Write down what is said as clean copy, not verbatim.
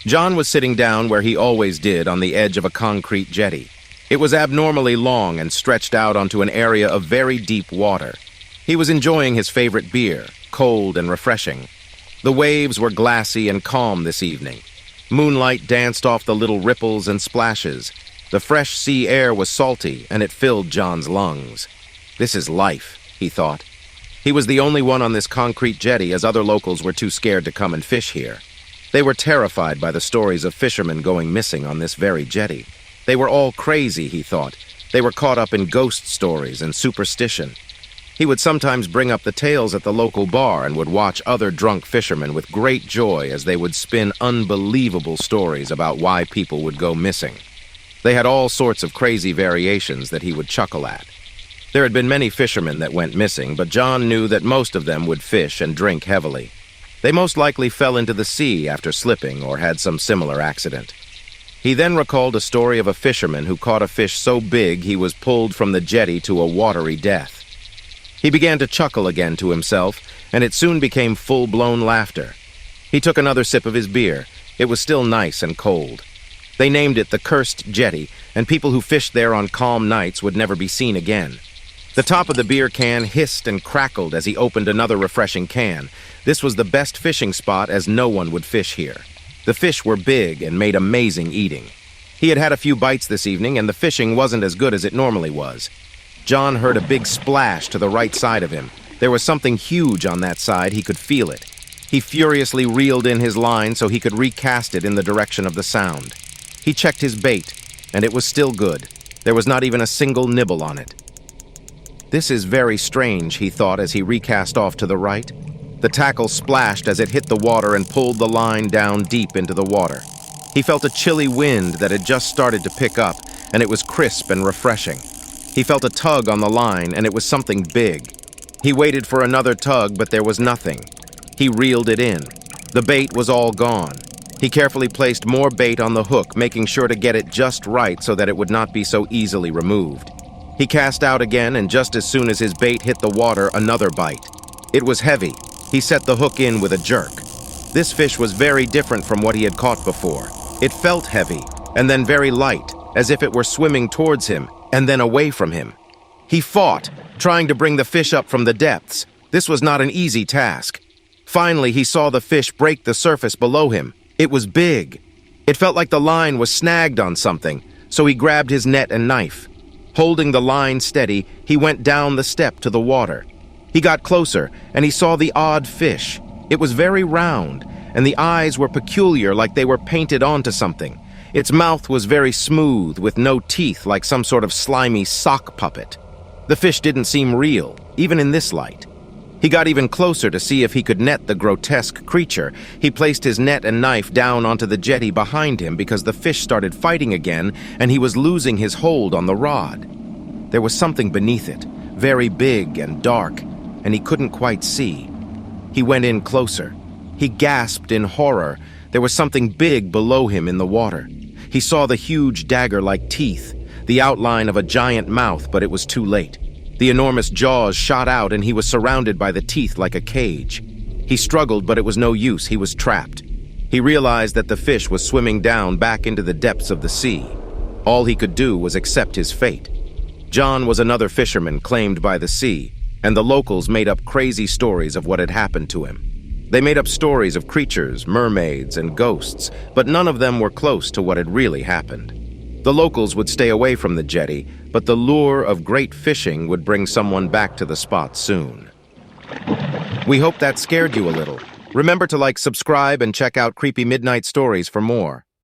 John was sitting down where he always did on the edge of a concrete jetty. It was abnormally long and stretched out onto an area of very deep water. He was enjoying his favorite beer, cold and refreshing. The waves were glassy and calm this evening. Moonlight danced off the little ripples and splashes. The fresh sea air was salty, and it filled John's lungs. This is life, he thought. He was the only one on this concrete jetty, as other locals were too scared to come and fish here. They were terrified by the stories of fishermen going missing on this very jetty. They were all crazy, he thought. They were caught up in ghost stories and superstition. He would sometimes bring up the tales at the local bar and would watch other drunk fishermen with great joy as they would spin unbelievable stories about why people would go missing. They had all sorts of crazy variations that he would chuckle at. There had been many fishermen that went missing, but John knew that most of them would fish and drink heavily. They most likely fell into the sea after slipping or had some similar accident. He then recalled a story of a fisherman who caught a fish so big he was pulled from the jetty to a watery death. He began to chuckle again to himself, and it soon became full-blown laughter. He took another sip of his beer. It was still nice and cold. They named it the Cursed Jetty, and people who fished there on calm nights would never be seen again. The top of the beer can hissed and crackled as he opened another refreshing can. This was the best fishing spot, as no one would fish here. The fish were big and made amazing eating. He had had a few bites this evening, and the fishing wasn't as good as it normally was. John heard a big splash to the right side of him. There was something huge on that side. He could feel it. He furiously reeled in his line so he could recast it in the direction of the sound. He checked his bait, and it was still good. There was not even a single nibble on it. This is very strange, he thought as he recast off to the right. The tackle splashed as it hit the water and pulled the line down deep into the water. He felt a chilly wind that had just started to pick up, and it was crisp and refreshing. He felt a tug on the line, and it was something big. He waited for another tug, but there was nothing. He reeled it in. The bait was all gone. He carefully placed more bait on the hook, making sure to get it just right so that it would not be so easily removed. He cast out again, and just as soon as his bait hit the water, another bite. It was heavy. He set the hook in with a jerk. This fish was very different from what he had caught before. It felt heavy, and then very light, as if it were swimming towards him, and then away from him. He fought, trying to bring the fish up from the depths. This was not an easy task. Finally, he saw the fish break the surface below him. It was big. It felt like the line was snagged on something, so he grabbed his net and knife. Holding the line steady, he went down the step to the water. He got closer, and he saw the odd fish. It was very round, and the eyes were peculiar, like they were painted onto something. Its mouth was very smooth, with no teeth, like some sort of slimy sock puppet. The fish didn't seem real, even in this light. He got even closer to see if he could net the grotesque creature. He placed his net and knife down onto the jetty behind him because the fish started fighting again, and he was losing his hold on the rod. There was something beneath it, very big and dark, and he couldn't quite see. He went in closer. He gasped in horror. There was something big below him in the water. He saw the huge dagger-like teeth, the outline of a giant mouth, but it was too late. The enormous jaws shot out, and he was surrounded by the teeth like a cage. He struggled, but it was no use. He was trapped. He realized that the fish was swimming down back into the depths of the sea. All he could do was accept his fate. John was another fisherman claimed by the sea, and the locals made up crazy stories of what had happened to him. They made up stories of creatures, mermaids, and ghosts, but none of them were close to what had really happened. The locals would stay away from the jetty, but the lure of great fishing would bring someone back to the spot soon. We hope that scared you a little. Remember to subscribe, and check out Creepy Midnight Stories for more.